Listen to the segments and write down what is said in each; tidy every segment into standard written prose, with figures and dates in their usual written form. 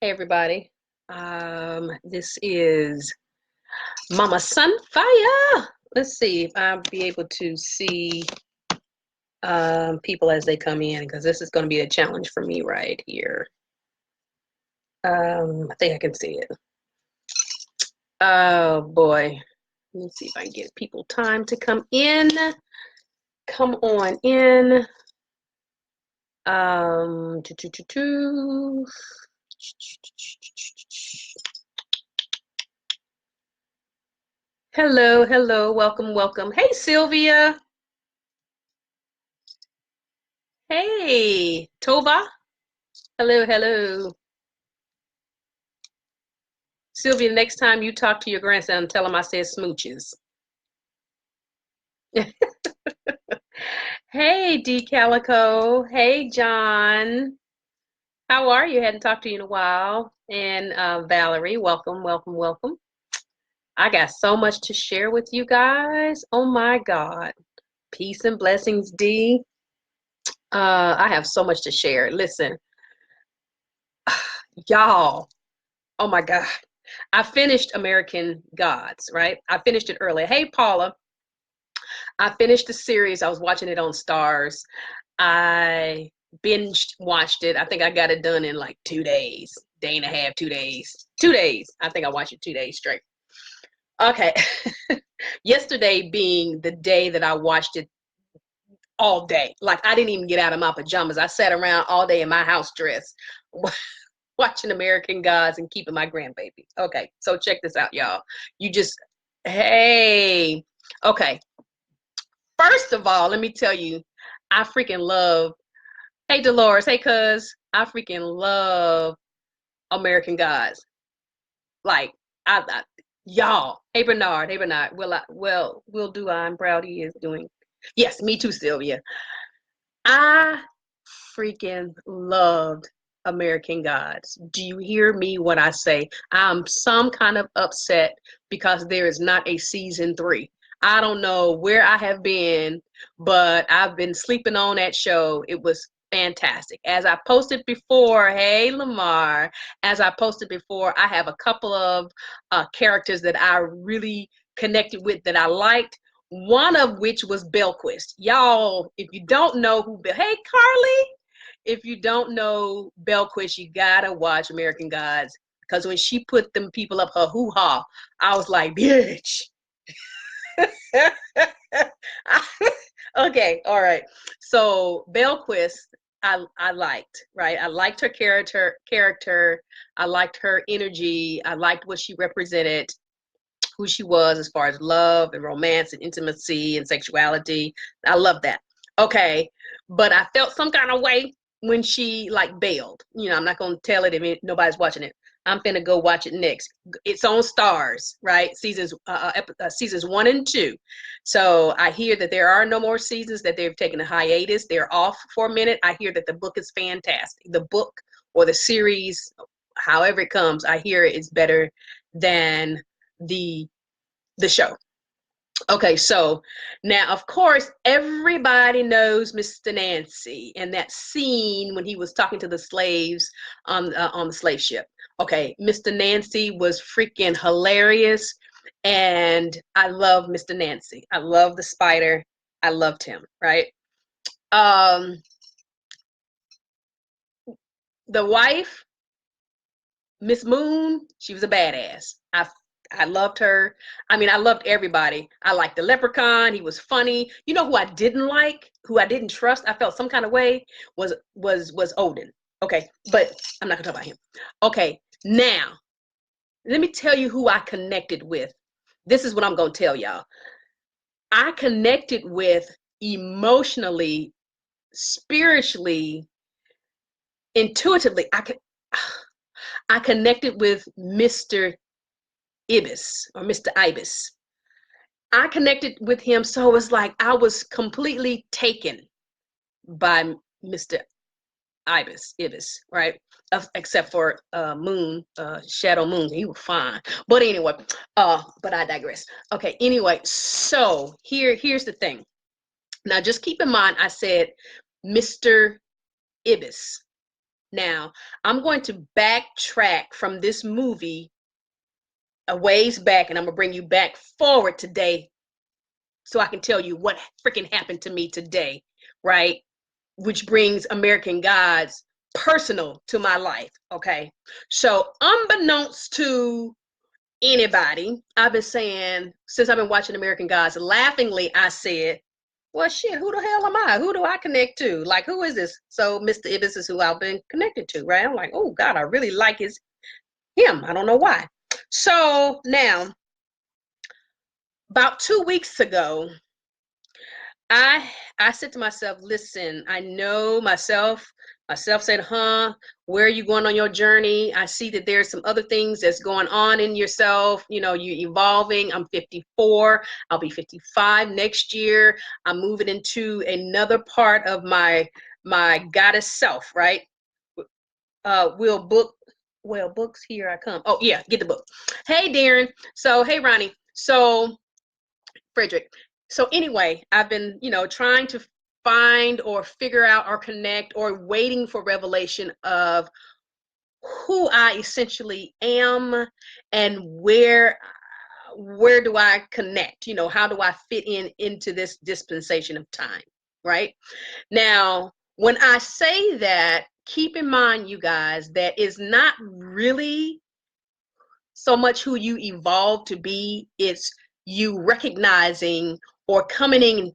Hey everybody. This is Mama Sunfire. Let's see if I'll be able to see people as they come in because this is going to be a challenge for me right here. I think I can see it. Oh boy. Let me see if I can get people time to come in. Come on in. Um, doo, doo, doo, doo. Hello, hello, welcome, welcome. Hey Sylvia. Hey, Tova. Hello, hello. Sylvia, next time you talk to your grandson, tell him I said smooches. Hey, D Calico. Hey, John. How are you? Hadn't talked to you in a while. And Valerie, welcome, welcome, welcome. I got so much to share with you guys. Oh my God. Peace and blessings, D. I have so much to share. Listen, y'all. Oh my God. I finished American Gods, right? I finished it early. Hey, Paula. I finished the series. I was watching it on STARZ. I binge watched it. I think I got it done in like 2 days, day and a half, 2 days. 2 days. I think I watched it 2 days straight. Okay. Yesterday being the day that I watched it all day. Like I didn't even get out of my pajamas. I sat around all day in my house dress watching American Gods and keeping my grandbaby. Okay. So check this out, y'all. You just, hey. Okay. First of all, let me tell you, I freaking love, hey Dolores, hey cuz, I freaking love American Gods. Like, I y'all, hey Bernard, will do, I'm proud he is doing. Yes, me too, Sylvia. I freaking loved American Gods. Do you hear me when I say I'm some kind of upset because there is not a season 3? I don't know where I have been, but I've been sleeping on that show. It was fantastic. As I posted before, hey Lamar, as I posted before, I have a couple of characters that I really connected with that I liked. One of which was Bilquis. Y'all, if you don't know who, hey Carly, if you don't know Bilquis, you gotta watch American Gods because when she put them people up her hoo ha, I was like, bitch. Okay, all right. So Belquist, I liked, right? I liked her character. I liked her energy. I liked what she represented, who she was as far as love and romance and intimacy and sexuality. I love that. Okay, but I felt some kind of way when she like bailed. You know, I'm not gonna tell it if nobody's watching it. I'm finna go watch it next. It's on STARZ, right? Seasons 1 and 2. So I hear that there are no more seasons. That they've taken a hiatus. They're off for a minute. I hear that the book is fantastic. The book or the series, however it comes, I hear it's better than the the show. Okay, so now of course everybody knows Mr. Nancy and that scene when he was talking to the slaves on the slave ship. Okay, Mr. Nancy was freaking hilarious, and I love Mr. Nancy. I love the spider. I loved him. Right. Um, the wife, Miss Moon, she was a badass. I loved her. I mean, I loved everybody. I liked the leprechaun. He was funny. You know who I didn't like, who I didn't trust, I felt some kind of way, was Odin. Okay, but I'm not gonna talk about him. Okay, now let me tell you who I connected with. This is what I'm gonna tell y'all. I connected with emotionally, spiritually, intuitively. I connected with Mr. Ibis or Mr. Ibis. I connected with him, so it was like I was completely taken by Mr. Ibis, right? Except for Moon, Shadow Moon, he was fine. But anyway, but I digress. Okay, anyway, so here's the thing. Now, just keep in mind, I said Mr. Ibis. Now, I'm going to backtrack from this movie a ways back, and I'm gonna bring you back forward today so I can tell you what freaking happened to me today, right? Which brings American Gods personal to my life, okay? So, unbeknownst to anybody, I've been saying, since I've been watching American Gods, laughingly, I said, well, shit, who the hell am I? Who do I connect to? Like, who is this? So, Mr. Ibis is who I've been connected to, right? I'm like, oh, God, I really like him. I don't know why. So, now, about 2 weeks ago, I said to myself, listen, I know myself said, where are you going on your journey? I see that there's some other things that's going on in yourself. You know, you're evolving. I'm 54. I'll be 55 next year. I'm moving into another part of my goddess self, right? Books, here I come. Oh yeah, get the book. Hey Darren. So hey Ronnie. So Frederick. So anyway, I've been, trying to find or figure out or connect or waiting for revelation of who I essentially am and where do I connect? How do I fit into this dispensation of time, right? Now, when I say that, keep in mind, you guys, that is not really so much who you evolve to be. It's you recognizing or coming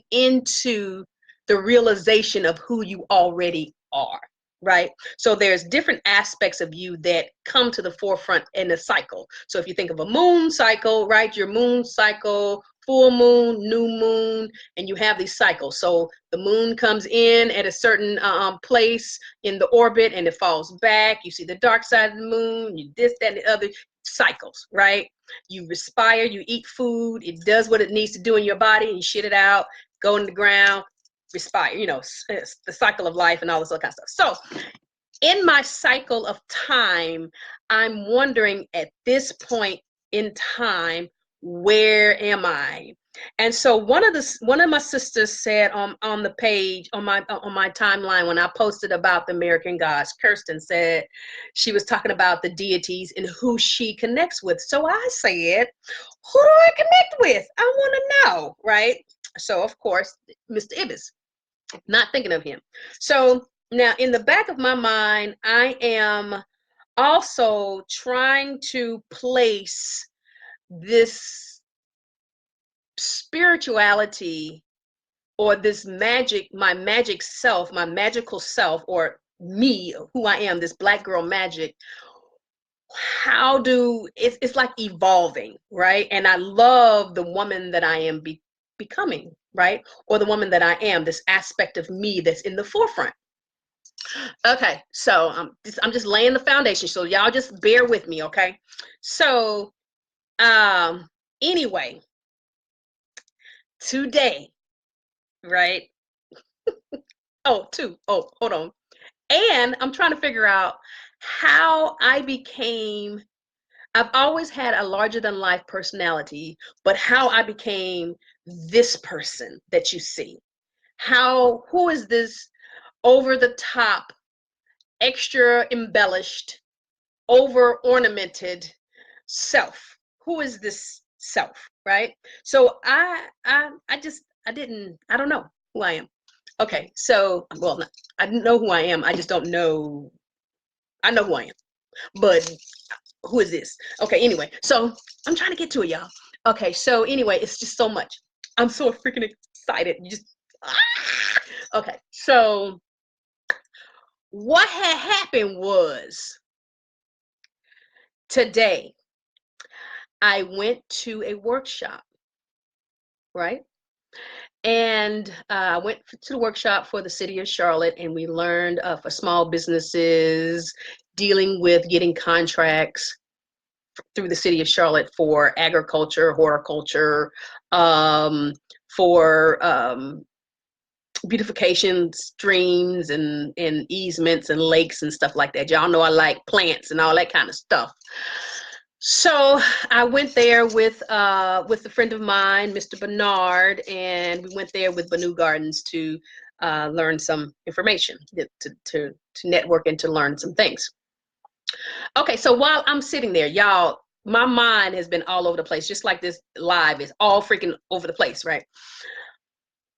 into the realization of who you already are, right? So there's different aspects of you that come to the forefront in the cycle. So if you think of a moon cycle, right, your moon cycle, full moon, new moon, and you have these cycles. So the moon comes in at a certain place in the orbit and it falls back. You see the dark side of the moon, you this, that, and the other cycles, right? You respire, you eat food, it does what it needs to do in your body, and you shit it out, go in the ground, respire, it's the cycle of life and all this other kind of stuff. So in my cycle of time, I'm wondering at this point in time, where am I? And so one of my sisters said on the page on my timeline when I posted about the American Gods, Kirsten said she was talking about the deities and who she connects with. So I said, who do I connect with? I want to know, right? So of course, Mr. Ibis, not thinking of him. So now in the back of my mind, I am also trying to place this spirituality or this magic, my magic self, my magical self, or me, who I am, this Black girl magic. It's like evolving, right? And I love the woman that I am becoming, right? Or the woman that I am, this aspect of me that's in the forefront. Okay, so I'm just laying the foundation, so y'all just bear with me, okay? So anyway, today, right? Hold on. And I'm trying to figure out how I've always had a larger than life personality, but how I became this person that you see. Who is this over the top, extra embellished, over ornamented self? Who is this self, right? So I don't know who I am. Okay, so I know who I am. I just don't know. I know who I am, but who is this? Okay, anyway, so I'm trying to get to it, y'all. Okay, so anyway, it's just so much. I'm so freaking excited. Okay, so what had happened was today I went to a workshop, right? And I went to the workshop for the city of Charlotte, and we learned for small businesses dealing with getting contracts through the city of Charlotte for agriculture, horticulture, for beautification, streams and easements and lakes and stuff like that. Y'all know I like plants and all that kind of stuff. So I went there with a friend of mine, Mr. Bernard, and we went there with Banu Gardens to learn some information, to network and to learn some things. Okay, so while I'm sitting there, y'all, my mind has been all over the place, just like this live is all freaking over the place, right?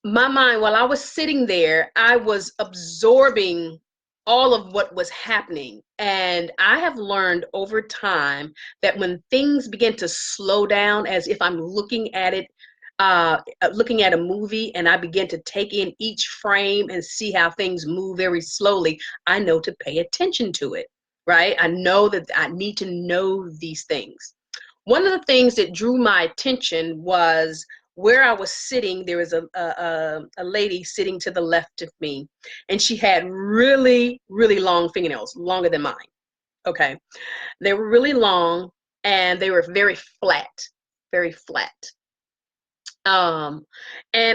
My mind, while I was sitting there, I was absorbing all of what was happening. And I have learned over time that when things begin to slow down, as if I'm looking at it, looking at a movie, and I begin to take in each frame and see how things move very slowly, I know to pay attention to it, right? I know that I need to know these things. One of the things that drew my attention was where I was sitting. There was a lady sitting to the left of me, and she had really, really long fingernails, longer than mine. Okay. They were really long, and they were very flat, very flat. And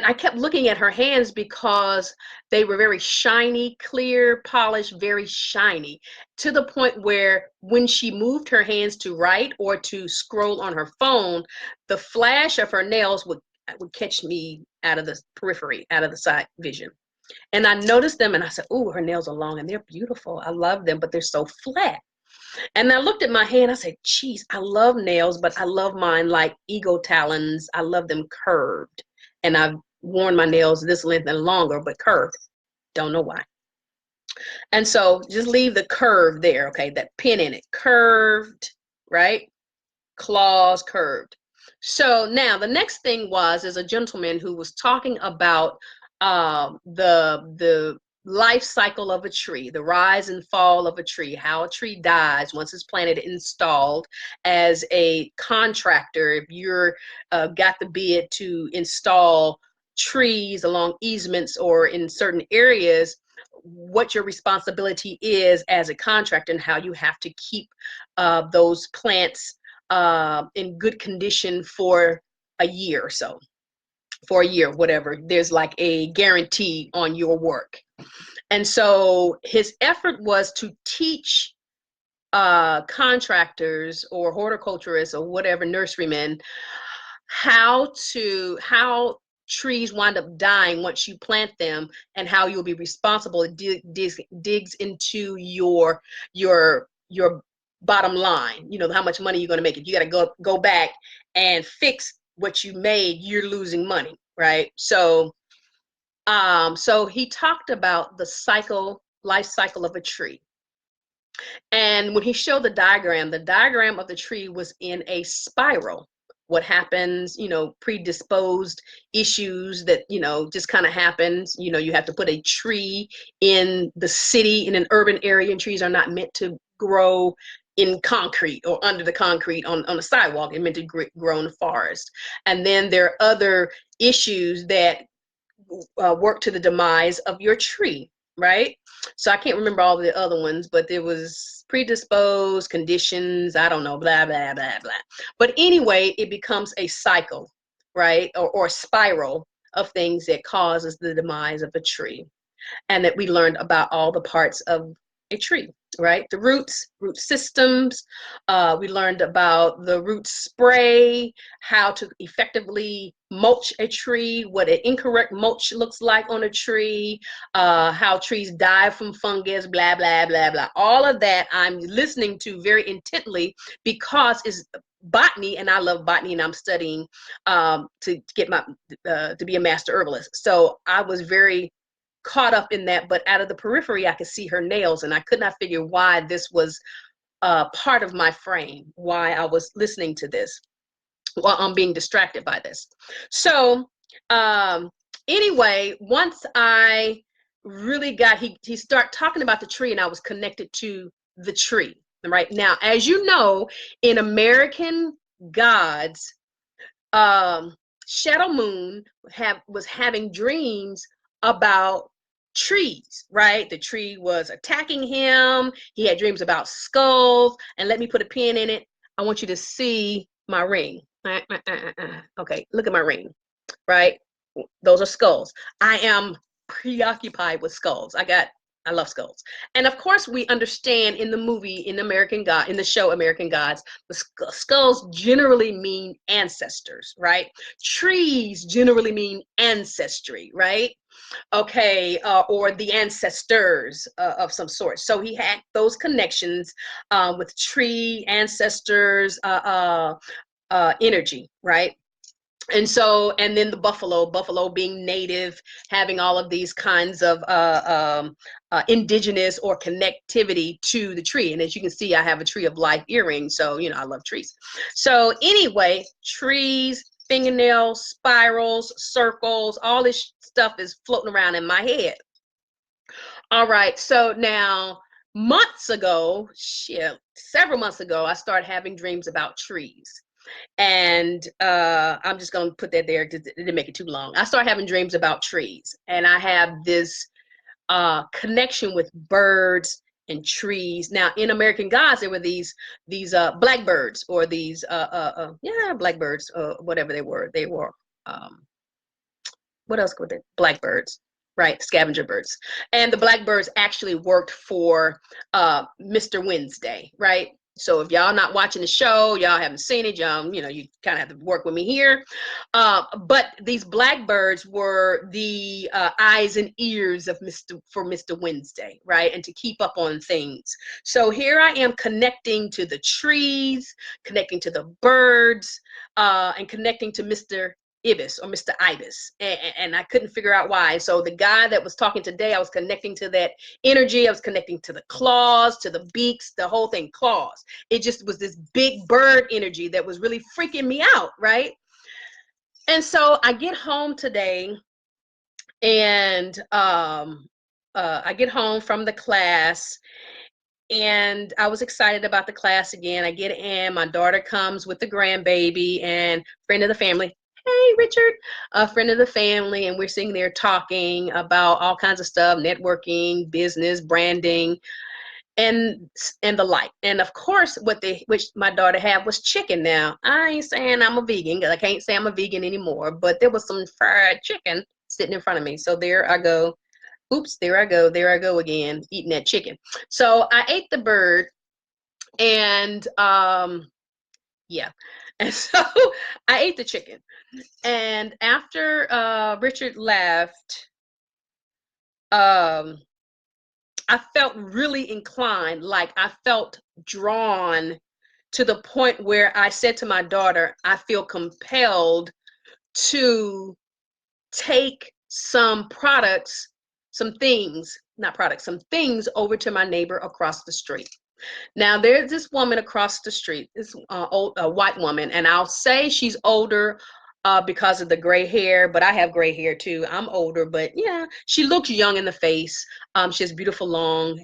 I kept looking at her hands because they were very shiny, clear, polished, very shiny, to the point where when she moved her hands to write or to scroll on her phone, the flash of her nails would catch me out of the periphery, out of the side vision. And I noticed them and I said, "Oh, her nails are long and they're beautiful. I love them, but they're so flat." And I looked at my hand, I said, "Geez, I love nails, but I love mine like eagle talons. I love them curved. And I've worn my nails this length and longer, but curved. Don't know why." And so just leave the curve there, okay? That pin in it, curved, right? Claws curved. So now the next thing was, is a gentleman who was talking about the life cycle of a tree, the rise and fall of a tree, how a tree dies once it's planted, installed. As a contractor, if you're got the bid to install trees along easements or in certain areas, what your responsibility is as a contractor and how you have to keep those plants in good condition for a year or so, for a year, whatever. There's like a guarantee on your work. And so his effort was to teach contractors or horticulturists or whatever, nurserymen, how trees wind up dying once you plant them, and how you'll be responsible. It digs into your bottom line, you know, how much money you're going to make. If you got to go back and fix what you made, you're losing money, right? So so he talked about the life cycle of a tree. And when he showed the diagram of the tree was in a spiral. What happens, you know, predisposed issues that, you know, just kind of happens. You know, you have to put a tree in the city, in an urban area, and trees are not meant to grow in concrete or under the concrete on the sidewalk. They're meant to grow in the forest. And then there are other issues that work to the demise of your tree, right? So I can't remember all the other ones, but there was predisposed conditions, I don't know, blah, blah, blah, blah. But anyway, it becomes a cycle, right? Or a spiral of things that causes the demise of a tree. And that we learned about all the parts of a tree, right? The roots, root systems. We learned about the root spray, how to effectively mulch a tree, what an incorrect mulch looks like on a tree, how trees die from fungus, blah, blah, blah, blah. All of that I'm listening to very intently because it's botany, and I love botany, and I'm studying to get my to be a master herbalist. So I was very caught up in that, but out of the periphery, I could see her nails, and I could not figure why this was part of my frame, why I was listening to this, while I'm being distracted by this. So anyway, once I really got, he started talking about the tree, and I was connected to the tree. Right now, as you know, in American Gods, Shadow Moon was having dreams about trees, right? The tree was attacking him. He had dreams about skulls. And let me put a pin in it. I want you to see my ring. Okay, look at my ring, right? Those are skulls. I am preoccupied with skulls. I love skulls. And of course, we understand in the movie, in the show American Gods, the skulls generally mean ancestors, right? Trees generally mean ancestry, right? okay, or the ancestors of some sort. So he had those connections with tree ancestors energy, right? And so, and then the buffalo being native, having all of these kinds of indigenous or connectivity to the tree. And as you can see, I have a tree of life earring, so you know I love trees. So anyway, trees, fingernails, spirals, circles, all this stuff is floating around in my head. All right, so now months ago, shit, several months ago, I started having dreams about trees. And I'm just going to put that there because it didn't make it too long. I started having dreams about trees, and I have this connection with birds and trees. Now, in American Gods, there were these blackbirds, or these yeah, blackbirds, whatever they were. They were what else were they? Blackbirds, right? Scavenger birds. And the blackbirds actually worked for Mr. Wednesday, right? So if y'all not watching the show, y'all haven't seen it, y'all, you know, you kind of have to work with me here. But these blackbirds were the eyes and ears of Mr. Wednesday, right? And to keep up on things. So here I am connecting to the trees, connecting to the birds, and connecting to Mr. Ibis or Mr. Ibis, and I couldn't figure out why. So the guy that was talking today, I was connecting to that energy. I was connecting to the claws, to the beaks, the whole thing, claws. It just was this big bird energy that was really freaking me out, right? And so I get home today, and I get home from the class, and I was excited about the class again. I get in, my daughter comes with the grandbaby and friend of the family. Hey, Richard, a friend of the family, and we're sitting there talking about all kinds of stuff, networking, business, branding, and the like. And of course, which my daughter had was chicken. Now, I ain't saying I'm a vegan, because I can't say I'm a vegan anymore, but there was some fried chicken sitting in front of me. So there I go. Oops, there I go again, eating that chicken. So I ate the bird, and yeah. And so I ate the chicken. And after Richard left, I felt really inclined, like I felt drawn to the point where I said to my daughter, I feel compelled to take some products, some things, not products, some things over to my neighbor across the street. Now, there's this woman across the street, this white woman, and I'll say she's older because of the gray hair, but I have gray hair too. I'm older, but yeah, she looks young in the face. She has beautiful long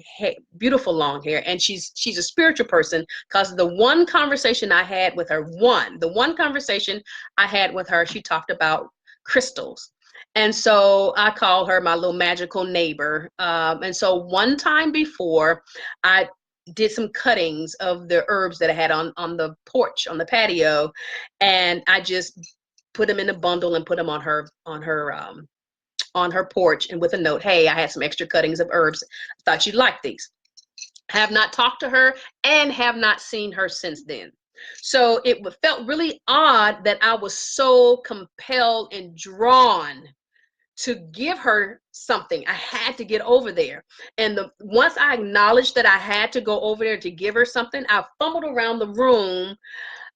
hair, and she's a spiritual person, because the one conversation I had with her, the one conversation I had with her, she talked about crystals. And so I call her my little magical neighbor. And so one time before, I did some cuttings of the herbs that I had on the porch, on the patio, and I just put them in a bundle and put them on her porch, and with a note, hey, I had some extra cuttings of herbs, thought you'd like these. Have not talked to her and have not seen her since then. So it felt really odd that I was so compelled and drawn to give her something. I had to get over there. And once I acknowledged that I had to go over there to give her something, I fumbled around the room.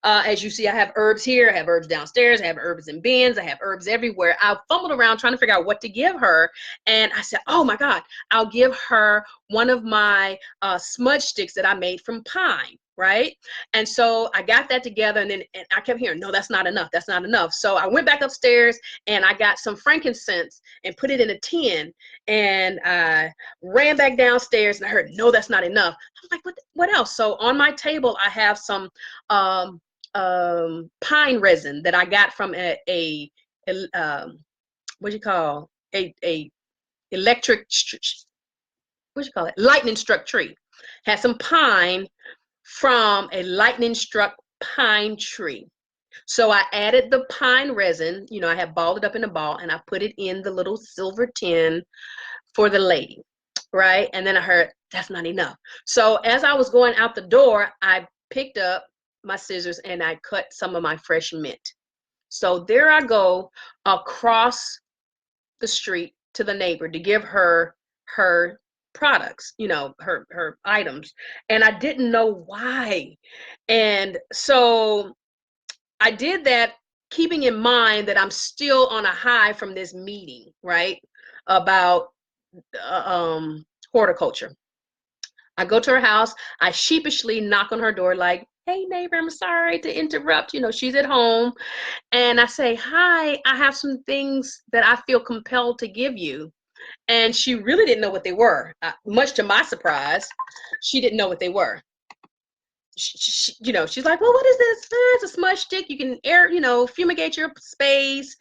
As you see, I have herbs here, I have herbs downstairs, I have herbs in bins, I have herbs everywhere. I fumbled around trying to figure out what to give her. And I said, oh my God, I'll give her one of my smudge sticks that I made from pine. Right. And so I got that together, and I kept hearing, no, that's not enough. That's not enough. So I went back upstairs and I got some frankincense and put it in a tin, and I ran back downstairs and I heard, no, that's not enough. I'm like, what else? So on my table, I have some pine resin that I got from a what do you call a electric what you call it, lightning struck tree. Had some pine from a lightning struck pine tree. So I added the pine resin, you know, I have balled it up in a ball, and I put it in the little silver tin for the lady, right? And then I heard, that's not enough. So as I was going out the door, I picked up my scissors and I cut some of my fresh mint. So there I go across the street to the neighbor to give her her products, you know, her items. And I didn't know why. And so I did that, keeping in mind that I'm still on a high from this meeting, right? About horticulture. I go to her house. I sheepishly knock on her door, like, "Hey, neighbor, I'm sorry to interrupt. You know, she's at home." And I say, "Hi, I have some things that I feel compelled to give you." And she really didn't know what they were. Much to my surprise, she didn't know what they were. You know, she's like, "Well, what is this?" It's a smudge stick. You can air, you know, fumigate your space.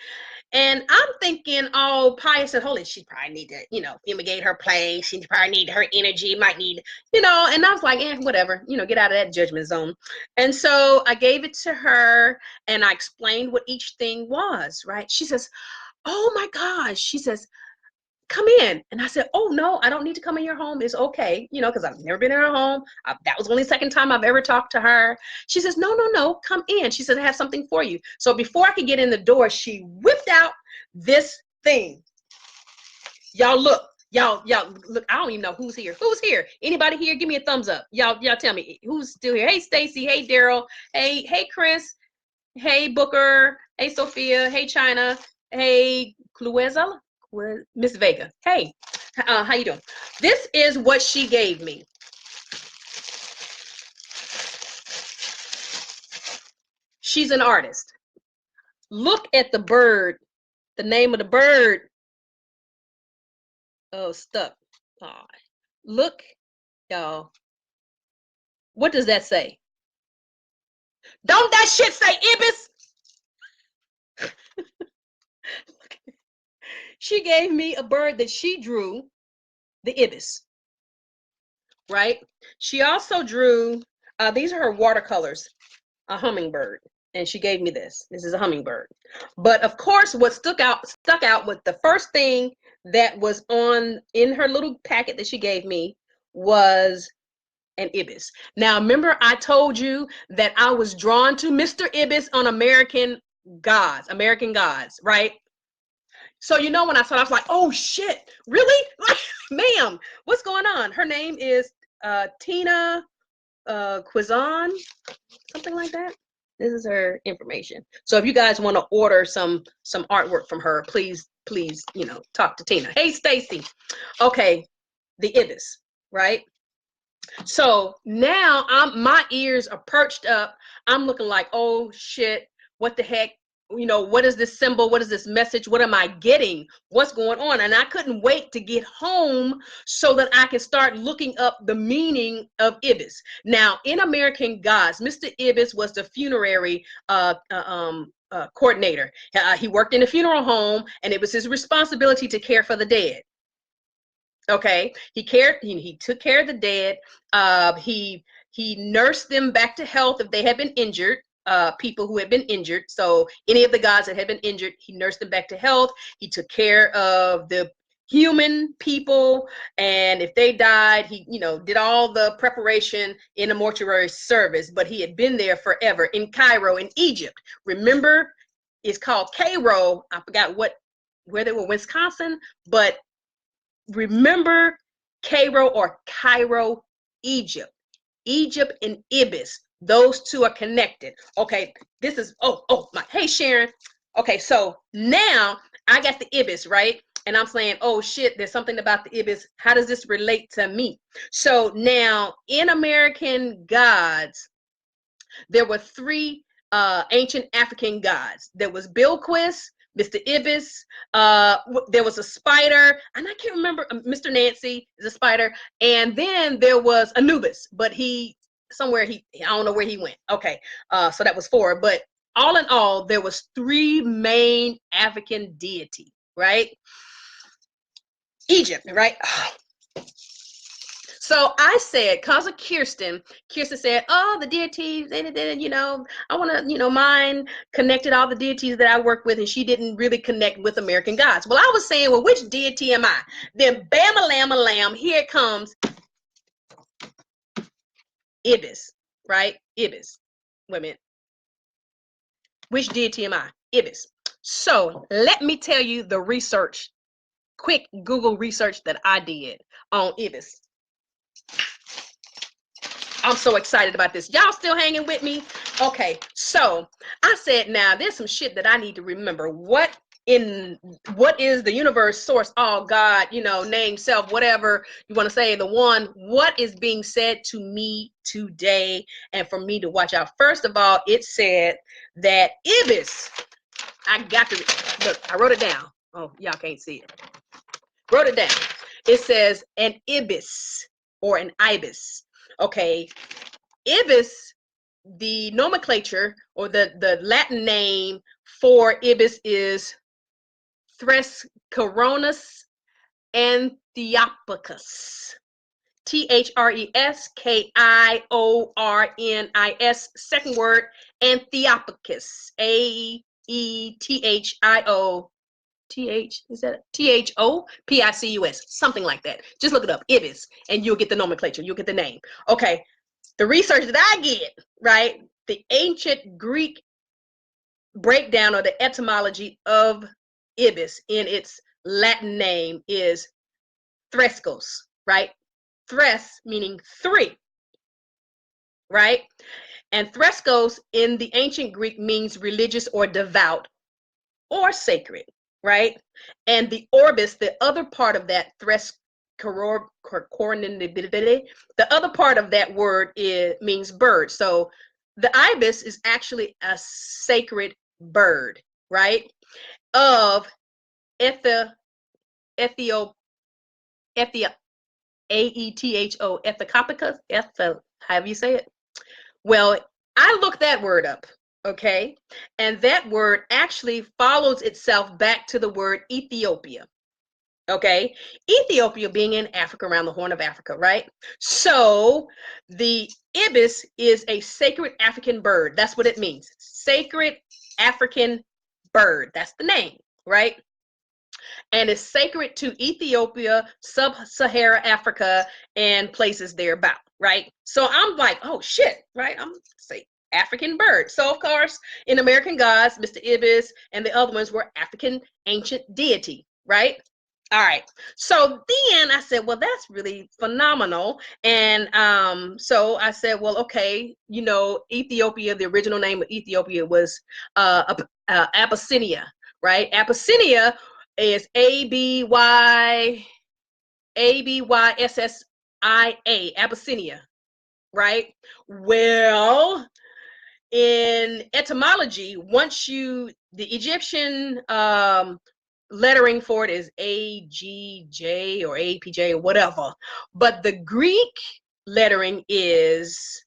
And I'm thinking, oh, pious and holy, she probably need to, you know, fumigate her place. She probably need her energy, might need, you know. And I was like, whatever, you know, get out of that judgment zone. And so I gave it to her and I explained what each thing was, right? She says, "Oh my gosh." She says, "Come in." And I said, "Oh no, I don't need to come in your home. It's okay." You know, because I've never been in her home. That was the only second time I've ever talked to her. She says, "No, no, no, come in." She said, "I have something for you." So before I could get in the door, she whipped out this thing. Y'all look. Y'all look. I don't even know who's here. Who's here? Anybody here? Give me a thumbs up. Y'all tell me who's still here. Hey, Stacy. Hey, Daryl. Hey, Chris. Hey, Booker. Hey, Sophia. Hey, China. Hey, Clueza. Miss Vega. Hey, how you doing? This is what she gave me. She's an artist. Look at the bird. The name of the bird. Oh, stuck. Oh, look, y'all. What does that say? Don't that shit say Ibis? She gave me a bird that she drew, the Ibis, right? She also drew, these are her watercolors, a hummingbird. And she gave me this. This is a hummingbird. But of course, what stuck out with the first thing that was in her little packet that she gave me was an Ibis. Now, remember I told you that I was drawn to Mr. Ibis on American Gods, right? So, you know, when I saw it, I was like, "Oh shit, really?" Like, ma'am, what's going on? Her name is Tina Quizon, something like that. This is her information. So if you guys want to order some artwork from her, please, you know, talk to Tina. Hey, Stacy. Okay, the Ibis, right? So now my ears are perched up. I'm looking like, "Oh shit, what the heck? You know, what is this symbol? What is this message? What am I getting? What's going on?" And I couldn't wait to get home so that I could start looking up the meaning of Ibis. Now, in American Gods, Mr. Ibis was the funerary coordinator. He worked in a funeral home, and it was his responsibility to care for the dead. Okay, he took care of the dead. He nursed them back to health if they had been injured, people who had been injured. So any of the gods that had been injured, he nursed them back to health. He took care of the human people, and if they died, he, you know, did all the preparation in a mortuary service. But he had been there forever in Cairo, in Egypt. Remember, it's called Cairo. I forgot where they were, Wisconsin, but remember Cairo or Cairo, Egypt. Egypt and Ibis, those two are connected. Okay, this is, my, hey Sharon. Okay, so now I got the Ibis, right? And I'm saying, "Oh shit, there's something about the Ibis. How does this relate to me?" So now in American Gods, there were three ancient African gods. There was Bilquis, Mr. Ibis, there was a spider, and I can't remember, Mr. Nancy is a spider, and then there was Anubis, but I don't know where he went. Okay, so that was four, but all in all, there was three main African deity, right? Egypt, right? So I said, cause of Kirsten said, "Oh, the deities, you know, I want to, you know, mine connected all the deities that I work with," and she didn't really connect with American Gods. Well, I was saying, well, which deity am I? Then bam-a-lam-a-lam, here it comes, Ibis, right? Ibis. Wait a minute. Which deity am I? Ibis. So let me tell you the research quick Google research that I did on Ibis. I'm so excited about this. Y'all still hanging with me? Okay, so I said, now there's some shit that I need to remember. What is the universe, source, all, God, you know, name, self, whatever you want to say, the one, what is being said to me today and for me to watch out? First of all, it said that Ibis, I got to look, I wrote it down. Oh, y'all can't see it. Wrote it down. It says an Ibis or an Ibis. Okay, Ibis, the nomenclature or the Latin name for Ibis is Threscoronus anthiopicus. Threskiornis. Second word, anthiopicus. Aethio. Is that Thopicus? Something like that. Just look it up, Ibis, and you'll get the nomenclature. You'll get the name. Okay. The research that I get, right? The ancient Greek breakdown or the etymology of Ibis in its Latin name is Threscos, right? Thres meaning three, right? And Threscos in the ancient Greek means religious or devout or sacred, right? And the orbis, the other part of that the other part of that word means bird. So the ibis is actually a sacred bird, right? Of Aetho, Ethicopicus, however you say it. Well, I looked that word up, okay? And that word actually follows itself back to the word Ethiopia, okay? Ethiopia being in Africa, around the Horn of Africa, right? So the ibis is a sacred African bird. That's what it means. Sacred African bird. That's the name, right? And it's sacred to Ethiopia, sub-Sahara Africa, and places thereabout, right? So I'm like, oh shit, right? I'm say African bird. So of course, in American Gods, Mr. Ibis and the other ones were African ancient deity, right? All right. So then I said, well, that's really phenomenal. And so I said, well, okay, you know, Ethiopia, the original name of Ethiopia was Abyssinia, right? Abyssinia is Abyssinia, Abyssinia, right? Well, in etymology, the Egyptian lettering for it is AGJ or APJ or whatever, but the Greek lettering is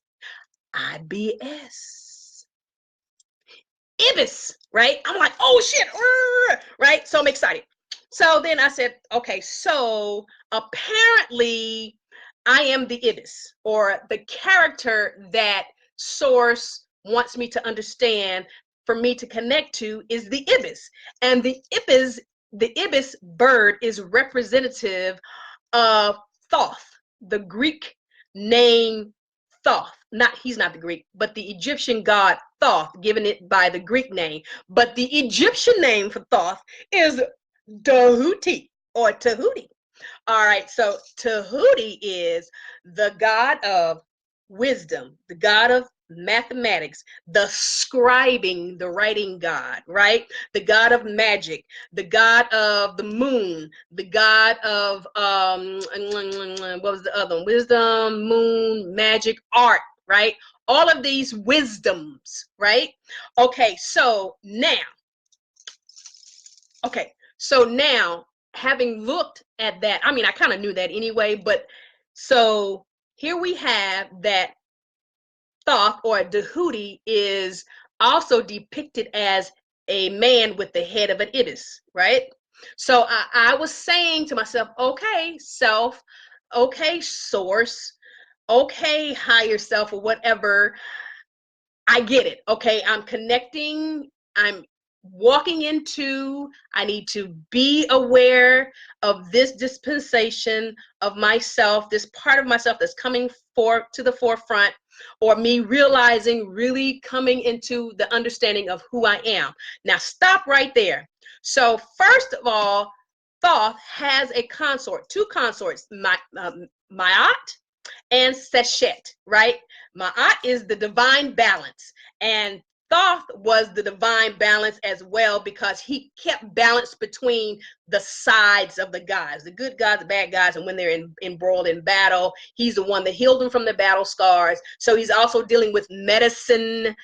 IBS. Ibis, right? I'm like, oh shit, right? So I'm excited. So then I said, okay, so apparently I am the Ibis, or the character that source wants me to understand, for me to connect to, is the Ibis. And the Ibis bird is representative of Thoth, the Greek name Thoth. He's not the Greek, but the Egyptian god Thoth, given it by the Greek name. But the Egyptian name for Thoth is Tahuti or Tahuti. All right, so Tahuti is the god of wisdom, the god of mathematics, the scribing, the writing god, right? The god of magic, the god of the moon, the god of what was the other one? Wisdom, moon, magic, art, right? All of these wisdoms, right? Okay, so now having looked at that, I mean, I kind of knew that anyway, but so here we have that Thoth or Tahuti is also depicted as a man with the head of an ibis, right? So I was saying to myself, okay, self, okay, source, okay, higher self, or whatever, I get it. Okay, I'm connecting, I'm walking into, I need to be aware of this dispensation of myself, this part of myself that's coming to the forefront, or me realizing, really coming into the understanding of who I am. Now stop right there. So first of all, Thoth has a consort, two consorts, Ma'at and Seshet, right? Ma'at is the divine balance, and Thoth was the divine balance as well, because he kept balance between the sides of the gods, the good gods, the bad guys, and when they're embroiled in battle, he's the one that healed them from the battle scars. So he's also dealing with medicine,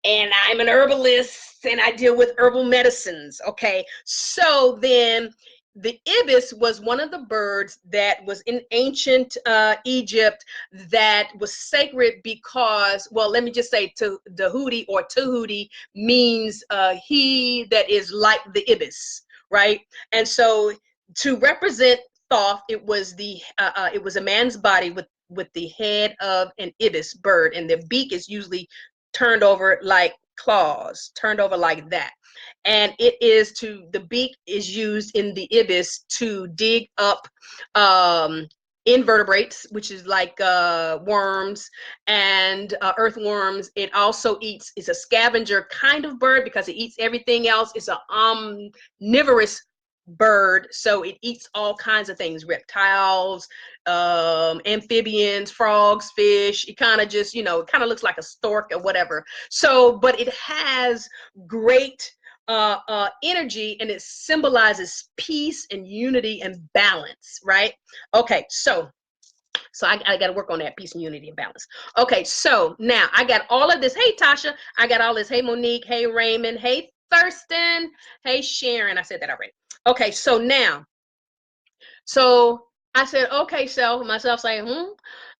and I'm an herbalist and I deal with herbal medicines. Okay, so then the ibis was one of the birds that was in ancient Egypt that was sacred because, well, let me just say, to Dahudi or Tahuti means he that is like the ibis, right? And so to represent Thoth, it was it was a man's body with the head of an ibis bird, and the beak is usually turned over like claws, turned over like that. And it is the beak is used in the ibis to dig up invertebrates, which is like worms and earthworms. It also eats, it's a scavenger kind of bird because it eats everything else. It's an omnivorous bird, so it eats all kinds of things, reptiles, amphibians, frogs, fish. It kind of just, you know, it kind of looks like a stork or whatever. So, but it has great energy, and it symbolizes peace and unity and balance, right? Okay, so I got to work on that peace and unity and balance. Okay, so now I got all of this. Hey, Tasha, I got all this. Hey, Monique. Hey, Raymond. Hey, Thurston. Hey, Sharon. I said that already. Okay, so now, so I said, okay, so myself saying,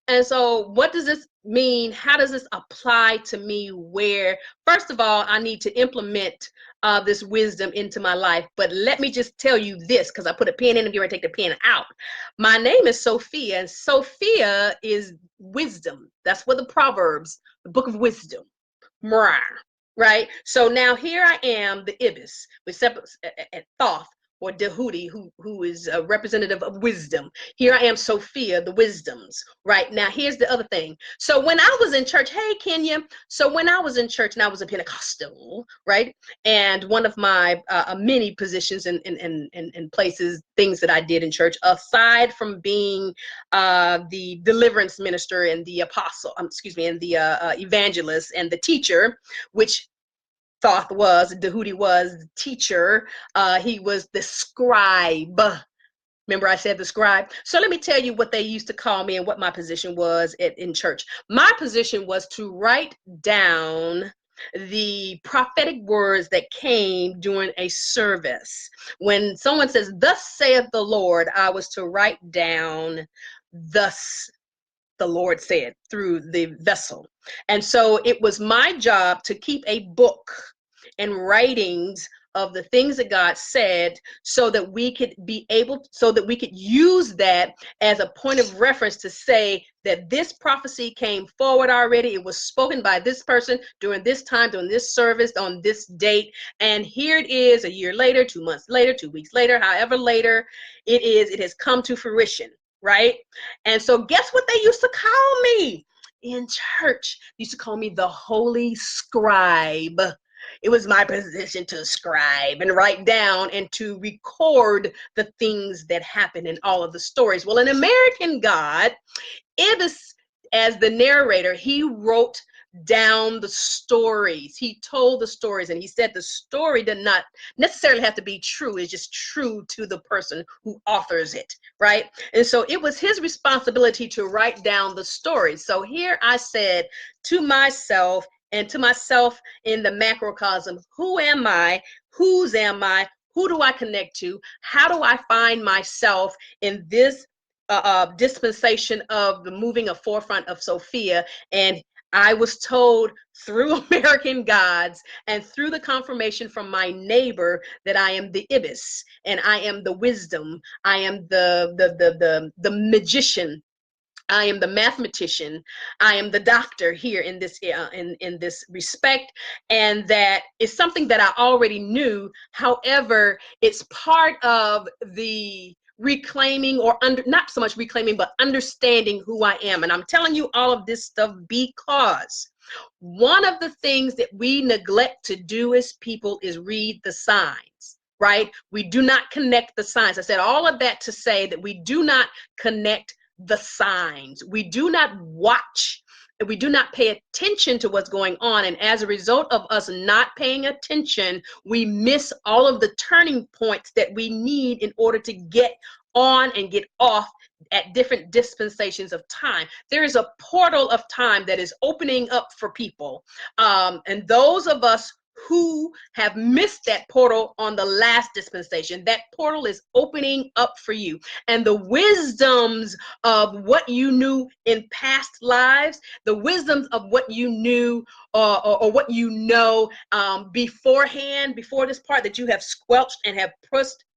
and so what does this mean? How does this apply to me? Where, first of all, I need to implement this wisdom into my life. But let me just tell you this, because I put a pen in and get ready to take the pen out. My name is Sophia, and Sophia is wisdom. That's what the Proverbs, the book of wisdom, right? So now here I am, the Ibis, with Thoth, or Dahudi, who is a representative of wisdom. Here I am, Sophia, the wisdoms, right? Now, here's the other thing. So when I was in church, hey, Kenya. So when I was in church, and I was a Pentecostal, right? And one of my many positions in places, things that I did in church, aside from being the deliverance minister and the apostle, excuse me, and the evangelist and the teacher, which Thoth was, Dahudi was the teacher. He was the scribe. Remember I said the scribe? So let me tell you what they used to call me and what my position was in church. My position was to write down the prophetic words that came during a service. When someone says, "Thus saith the Lord," I was to write down, "Thus the Lord said," through the vessel. And so it was my job to keep a book and writings of the things that God said, so that we could be able, so that we could use that as a point of reference to say that this prophecy came forward already. It was spoken by this person during this time, during this service, on this date. And here it is, a year later, 2 months later, 2 weeks later, however later it is, it has come to fruition, right? And so guess what they used to call me in church? They used to call me the Holy Scribe. It was my position to scribe and write down and to record the things that happened in all of the stories. Well, in American God, Ibis, as the narrator, he wrote down the stories. He told the stories, and he said the story did not necessarily have to be true. It's just true to the person who authors it, right? And so it was his responsibility to write down the stories. So here I said to myself, and to myself in the macrocosm, who am I? Whose am I? Who do I connect to? How do I find myself in this dispensation of the moving a forefront of Sophia? And I was told through American Gods and through the confirmation from my neighbor that I am the Ibis, and I am the wisdom. I am the magician. I am the mathematician. I am the doctor here in this in this respect, and that is something that I already knew. However, it's part of the reclaiming, or not so much reclaiming, but understanding who I am. And I'm telling you all of this stuff because one of the things that we neglect to do as people is read the signs, right? We do not connect the signs. I said all of that to say that we do not connect the signs. We do not watch. We do not pay attention to what's going on. And as a result of us not paying attention, we miss all of the turning points that we need in order to get on and get off at different dispensations of time. There is a portal of time that is opening up for people. And those of us who have missed that portal on the last dispensation, that portal is opening up for you. And the wisdoms of what you knew in past lives, the wisdoms of what you knew or what you know beforehand, before this part that you have squelched and have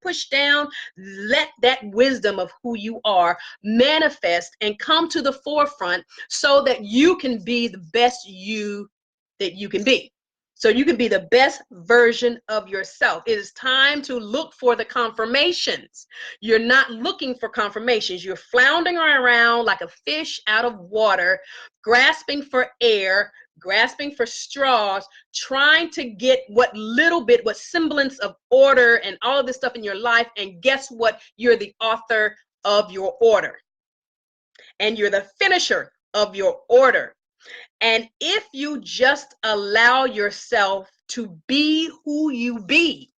pushed down, let that wisdom of who you are manifest and come to the forefront so that you can be the best you that you can be. So you can be the best version of yourself. It is time to look for the confirmations. You're not looking for confirmations. You're floundering around like a fish out of water, grasping for air, grasping for straws, trying to get what little bit, what semblance of order and all of this stuff in your life. And guess what? You're the author of your order. And you're the finisher of your order. And if you just allow yourself to be who you be,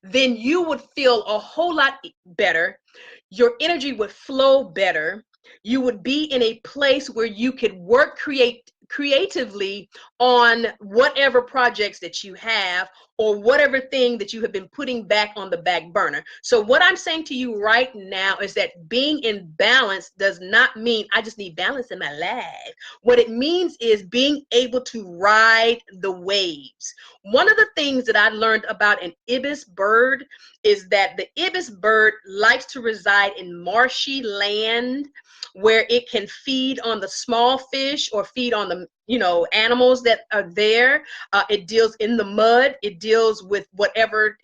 then you would feel a whole lot better. Your energy would flow better. You would be in a place where you could work creatively on whatever projects that you have or whatever thing that you have been putting back on the back burner. So what I'm saying to you right now is that being in balance does not mean I just need balance in my life. What it means is being able to ride the waves. One of the things that I learned about an Ibis bird is that the Ibis bird likes to reside in marshy land where it can feed on the small fish or feed on the animals that are there. It deals in the mud. It deals with whatever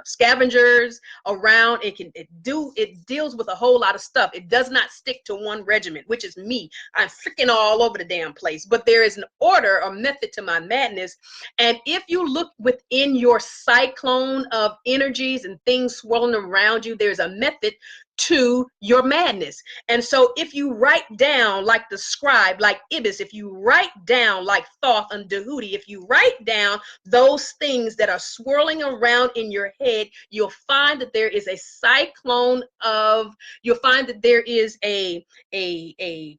scavengers around. It deals with a whole lot of stuff. It does not stick to one regiment, which is me. I'm freaking all over the damn place. But there is an order or method to my madness. And if you look within your cyclone of energies and things swirling around you, there's a method to your madness. And so if you write down like the scribe, like Ibis, if you write down like Thoth and Dehudi, if you write down those things that are swirling around in your head, you'll find that there is a cyclone of, you'll find that there is a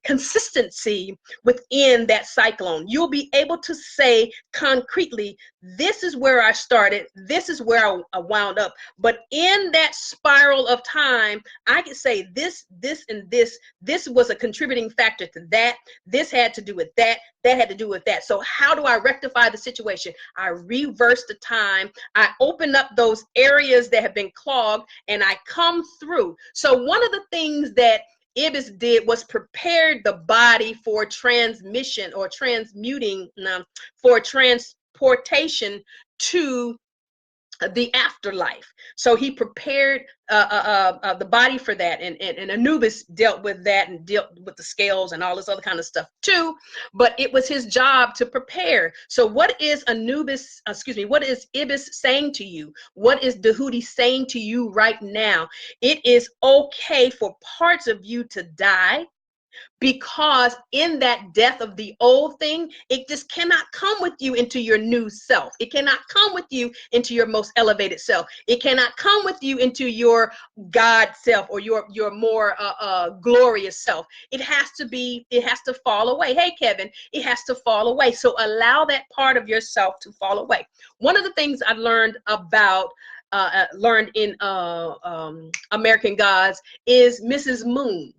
consistency within that cyclone. You'll be able to say concretely, this is where I started, this is where I wound up. But in that spiral of time, I could say this, and this was a contributing factor to that. This had to do with that. That had to do with that. So how do I rectify the situation? I reverse the time. I open up those areas that have been clogged and I come through. So one of the things that Ibis did was prepared the body for transmission or transmuting, for transportation to the afterlife. So he prepared the body for that, and Anubis dealt with that and dealt with the scales and all this other kind of stuff too. But it was his job to prepare. So what is what is Ibis saying to you? What is Dehudi saying to you right now? It is okay for parts of you to die, because in that death of the old thing, it just cannot come with you into your new self. It cannot come with you into your most elevated self. It cannot come with you into your God self or your more glorious self. It has to fall away. Hey, Kevin, it has to fall away. So allow that part of yourself to fall away. One of the things I learned in American Gods is Mrs. Moon.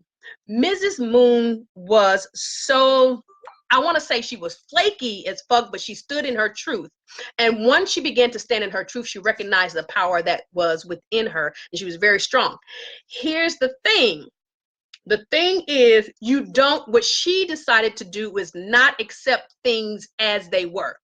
Mrs. Moon was so, I want to say she was flaky as fuck, but she stood in her truth. And once she began to stand in her truth, she recognized the power that was within her, and she was very strong. Here's the thing. The thing is, what she decided to do was not accept things as they were.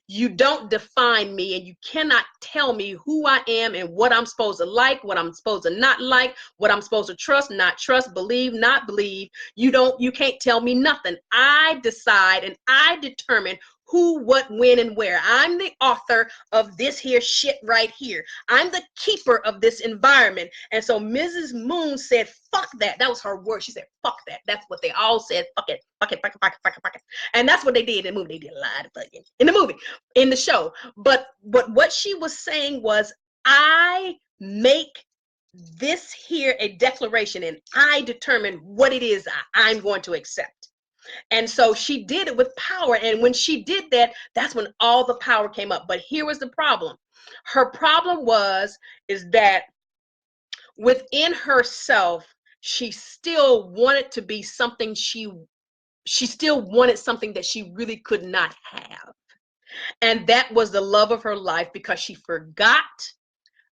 You don't define me, and you cannot tell me who I am and what I'm supposed to like, what I'm supposed to not like, what I'm supposed to trust, not trust, believe, not believe. You can't tell me nothing. I decide and I determine who, what, when, and where. I'm the author of this here shit right here. I'm the keeper of this environment. And so Mrs. Moon said, fuck that. That was her word. She said, fuck that. That's what they all said. Fuck it. Fuck it. Fuck it. Fuck it. Fuck it. Fuck it. And that's what they did in the movie. They did a lot of fucking in the movie, in the show. But what she was saying was, I make this here a declaration, and I determine what it is I'm going to accept. And so she did it with power. And when she did that, that's when all the power came up. But here was the problem. Her problem is that within herself, she still wanted to be something she still wanted something that she really could not have. And that was the love of her life, because she forgot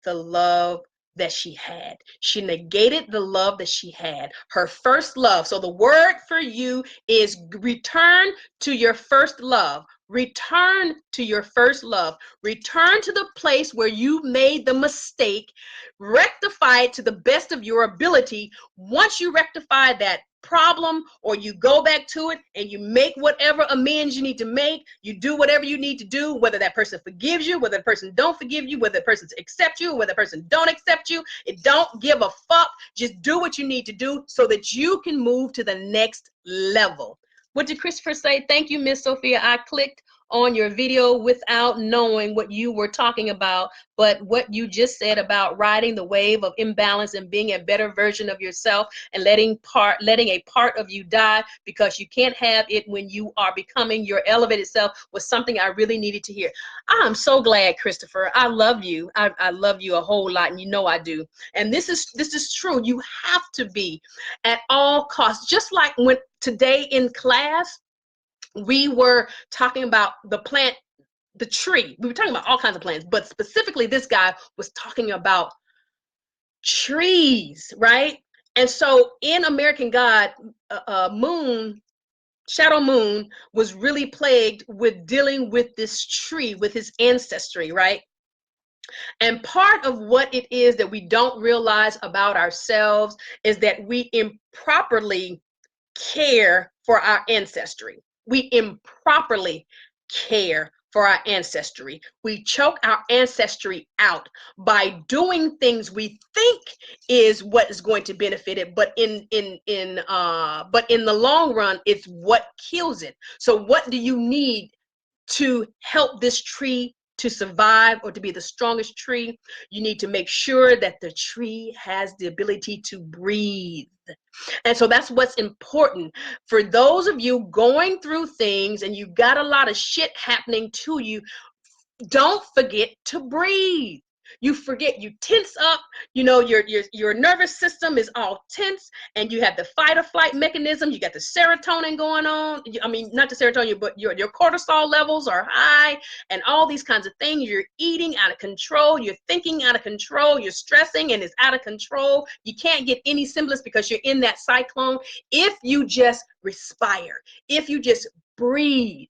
the love that she had. She negated the love that she had, her first love. So the word for you is return to your first love. Return to your first love. Return to the place where you made the mistake. Rectify it to the best of your ability. Once you rectify that problem, or you go back to it and you make whatever amends you need to make, you do whatever you need to do, whether that person forgives you, whether the person don't forgive you, whether the person accepts you, whether the person don't accept you, it don't give a fuck. Just do what you need to do so that you can move to the next level. What did Christopher say? Thank you, Miss Sophia. I clicked on your video without knowing what you were talking about, but what you just said about riding the wave of imbalance and being a better version of yourself and letting a part of you die because you can't have it when you are becoming your elevated self was something I really needed to hear. I'm so glad, Christopher. I love you. I love you a whole lot, and you know I do. And this is true. You have to be at all costs. Just like when today in class, we were talking about the plant, the tree. We were talking about all kinds of plants, but specifically this guy was talking about trees, right? And so in American God, Shadow Moon was really plagued with dealing with this tree, with his ancestry, right? And part of what it is that we don't realize about ourselves is that we improperly care for our ancestry. We improperly care for our ancestry. We choke our ancestry out by doing things we think is what is going to benefit it, but in the long run, it's what kills it. So what do you need to help this tree to survive or to be the strongest tree? You need to make sure that the tree has the ability to breathe. And so that's what's important. For those of you going through things and you got a lot of shit happening to you, don't forget to breathe. You forget, you tense up, you know, your nervous system is all tense, and you have the fight or flight mechanism. You got the serotonin going on. I mean, not the serotonin, but your cortisol levels are high, and all these kinds of things. You're eating out of control. You're thinking out of control. You're stressing, and it's out of control. You can't get any semblance because you're in that cyclone. If you just respire, if you just breathe,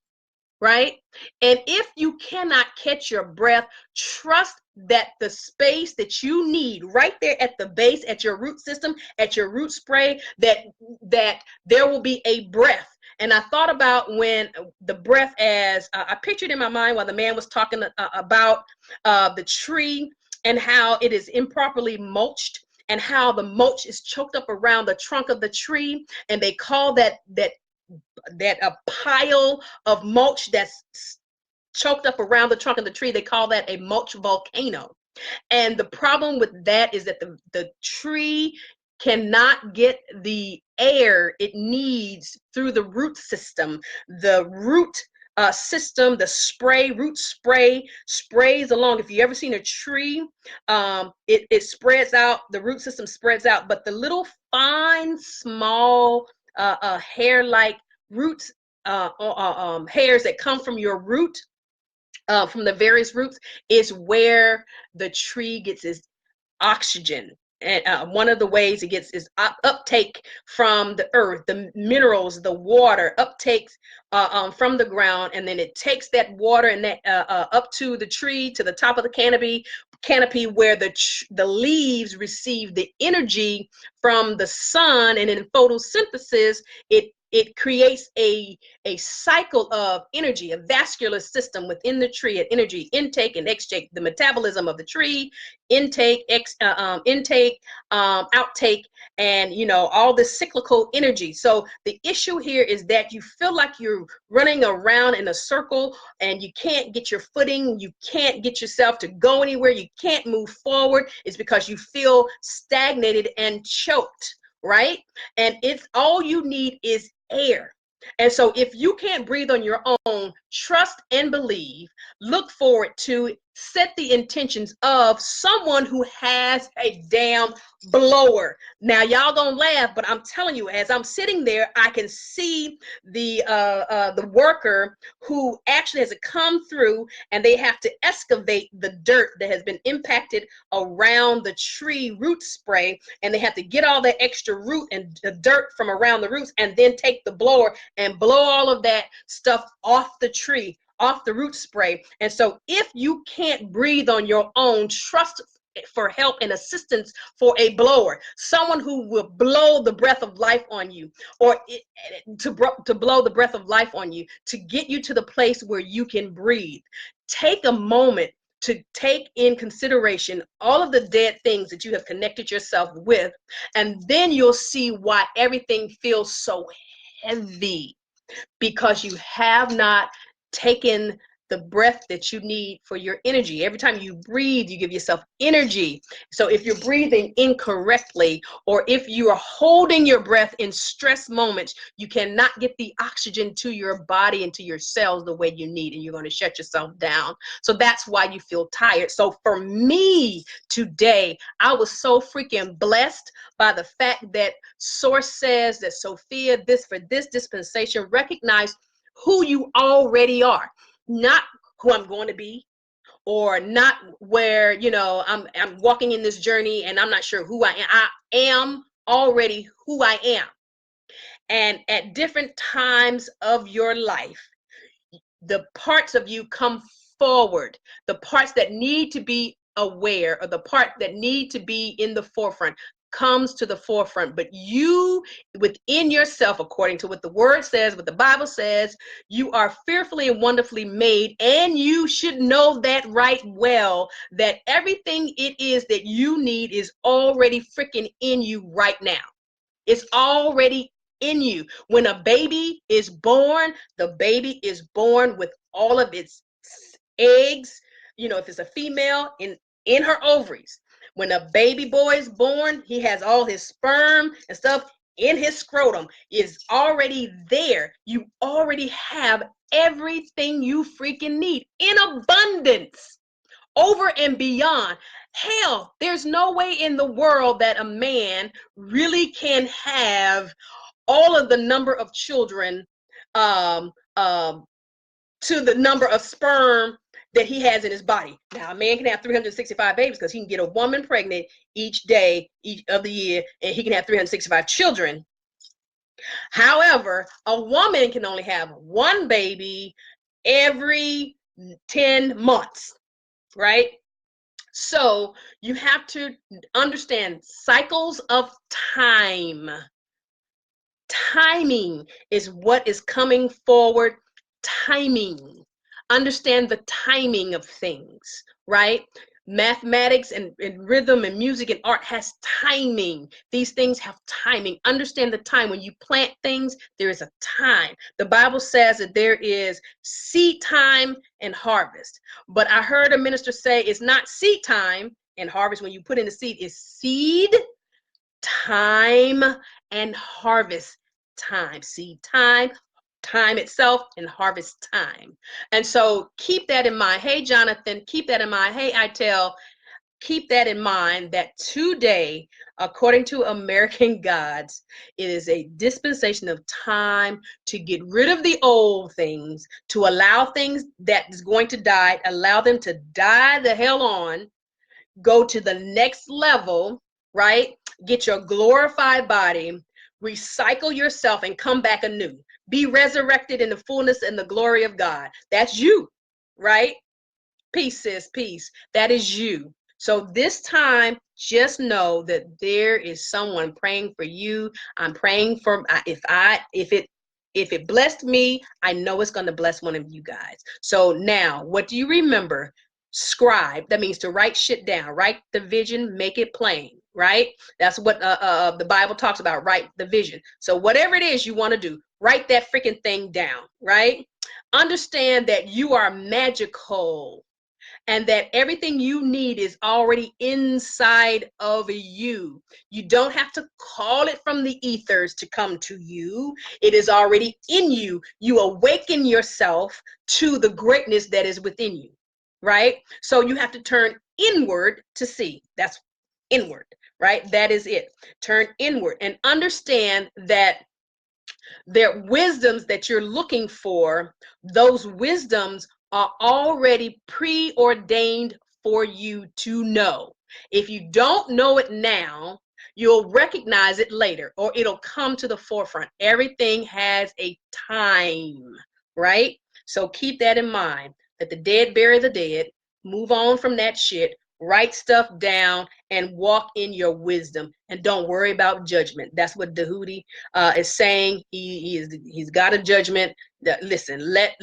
right? And if you cannot catch your breath, trust that the space that you need right there at the base, at your root system, at your root spray, that there will be a breath. And I thought about when the breath, as I pictured in my mind while the man was talking about the tree and how it is improperly mulched, and how the mulch is choked up around the trunk of the tree, and they call that a pile of mulch that's choked up around the trunk of the tree, they call that a mulch volcano. And the problem with that is that the tree cannot get the air it needs through the root system. The root system, the root spray sprays along. If you ever seen a tree, it spreads out, the root system spreads out, but the little fine, small hair-like roots, hairs that come from your root, from the various roots, is where the tree gets its oxygen. And one of the ways it gets is uptake from the earth, the minerals, the water uptakes from the ground, and then it takes that water and that up to the tree, to the top of the canopy where the leaves receive the energy from the sun, and in photosynthesis it it creates a cycle of energy, a vascular system within the tree, an energy intake and extake, the metabolism of the tree, intake, outtake, and all this cyclical energy. So the issue here is that you feel like you're running around in a circle and you can't get your footing, you can't get yourself to go anywhere, you can't move forward. It's because you feel stagnated and choked, right? And it's all you need is air. And so if you can't breathe on your own, trust and believe, look forward to, set the intentions of someone who has a damn blower. Now y'all gonna laugh, but I'm telling you, as I'm sitting there, I can see the worker who actually has to come through, and they have to excavate the dirt that has been impacted around the tree root spray, and they have to get all that extra root and the dirt from around the roots, and then take the blower and blow all of that stuff off the tree, off the root spray. And so if you can't breathe on your own, trust for help and assistance for a blower, someone who will blow the breath of life on you, or to blow the breath of life on you, to get you to the place where you can breathe. Take a moment to take in consideration all of the dead things that you have connected yourself with, and then you'll see why everything feels so heavy, because you have not taken the breath that you need for your energy. Every time you breathe, you give yourself energy. So if you're breathing incorrectly, or if you are holding your breath in stress moments, you cannot get the oxygen to your body and to your cells the way you need, and you're going to shut yourself down. So that's why you feel tired. So for me today, I was so freaking blessed by the fact that Source says that, Sophia, this for this dispensation, recognize who you already are, not who I'm going to be, or not where I'm walking in this journey and I'm not sure who I am. I am already who I am. And at different times of your life, the parts of you come forward, the parts that need to be aware, or the part that need to be in the forefront, comes to the forefront. But you, within yourself, according to what the word says, what the Bible says, you are fearfully and wonderfully made, and you should know that right well, that everything it is that you need is already freaking in you right now. It's already in you. When a baby is born, the baby is born with all of its eggs, if it's a female, in her ovaries. When a baby boy is born, he has all his sperm and stuff in his scrotum. Is already there. You already have everything you freaking need in abundance, over and beyond. Hell, there's no way in the world that a man really can have all of the number of children to the number of sperm that he has in his body. Now, a man can have 365 babies because he can get a woman pregnant each day, each of the year, and he can have 365 children. However, a woman can only have one baby every 10 months, right? So you have to understand cycles of time. Timing is what is coming forward. Timing. Understand the timing of things, right? Mathematics and rhythm and music and art has timing. These things have timing. Understand the time. When you plant things, there is a time. The Bible says that there is seed time and harvest. But I heard a minister say it's not seed time and harvest. When you put in the seed, it's seed time and harvest time. Seed time, time itself, and harvest time. And so keep that in mind. Hey, Jonathan, keep that in mind. Hey, Itel, keep that in mind, that today, according to American gods, it is a dispensation of time to get rid of the old things, to allow things that is going to die, allow them to die the hell on, go to the next level, right? Get your glorified body, recycle yourself, and come back anew. Be resurrected in the fullness and the glory of God. That's you, right? Peace, sis, peace. That is you. So this time, just know that there is someone praying for you. I'm praying for, if If it blessed me, I know it's going to bless one of you guys. So now, what do you remember? Scribe. That means to write shit down. Write the vision, make it plain, right? That's what the Bible talks about. Write the vision. So whatever it is you want to do, write that freaking thing down, right? Understand that you are magical, and that everything you need is already inside of you. You don't have to call it from the ethers to come to you. It is already in you. You awaken yourself to the greatness that is within you, right? So you have to turn inward to see. That's inward, right? That is it. Turn inward and understand that their wisdoms that you're looking for, those wisdoms are already preordained for you to know. If you don't know it now, you'll recognize it later, or it'll come to the forefront. Everything has a time, right? So keep that in mind, that the dead bury the dead. Move on from that shit. Write stuff down and walk in your wisdom, and don't worry about judgment. That's what Dahuti is saying. He's got a judgment. Listen, let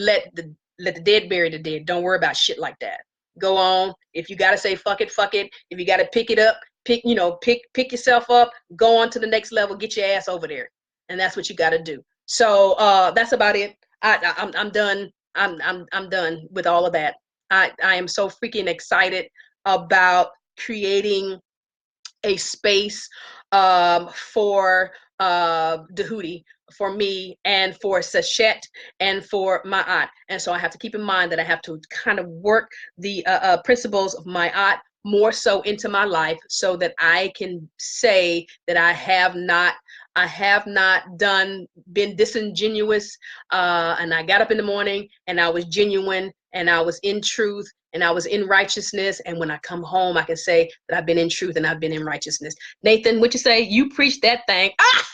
the dead bury the dead. Don't worry about shit like that. Go on. If you gotta say fuck it, fuck it. If you gotta pick it up, pick yourself up. Go on to the next level. Get your ass over there, and that's what you got to do. So that's about it. I'm done. I'm done with all of that. I am so freaking excited about creating a space for Dahuti, for me, and for Sachet, and for Ma'at. And so I have to keep in mind that I have to kind of work the principles of Ma'at more so into my life, so that I can say that I have not been disingenuous, and I got up in the morning and I was genuine and I was in truth and I was in righteousness. And when I come home, I can say that I've been in truth and I've been in righteousness. Nathan, what you say? You preach that thing. Ah!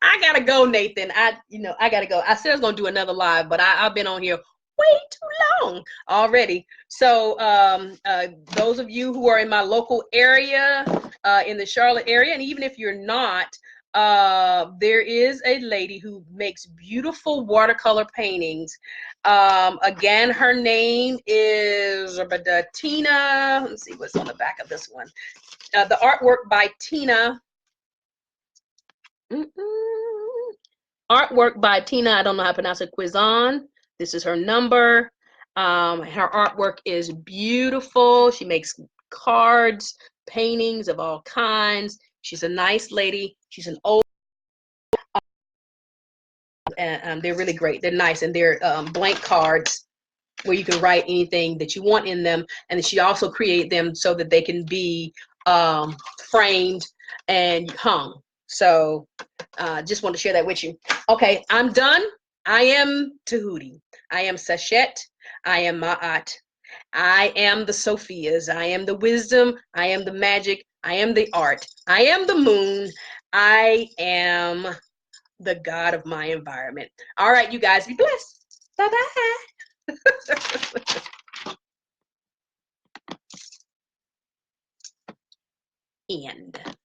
I gotta go, Nathan. I gotta go. I said I was gonna do another live, but I've been on here way too long already. So those of you who are in my local area, in the Charlotte area, and even if you're not, there is a lady who makes beautiful watercolor paintings. Again, her name is Tina. Let's see what's on the back of this one. The artwork by Tina. Artwork by Tina. I don't know how to pronounce it. Quizon. This is her number. Her artwork is beautiful. She makes cards, paintings of all kinds. She's a nice lady. She's an old, and they're really great. They're nice, and they're blank cards where you can write anything that you want in them. And she also created them so that they can be framed and hung. So just want to share that with you. Okay, I'm done. I am Tahuti. I am Sachet. I am Ma'at. I am the Sophias. I am the wisdom. I am the magic. I am the art. I am the moon. I am the God of my environment. All right, you guys, be blessed. Bye-bye.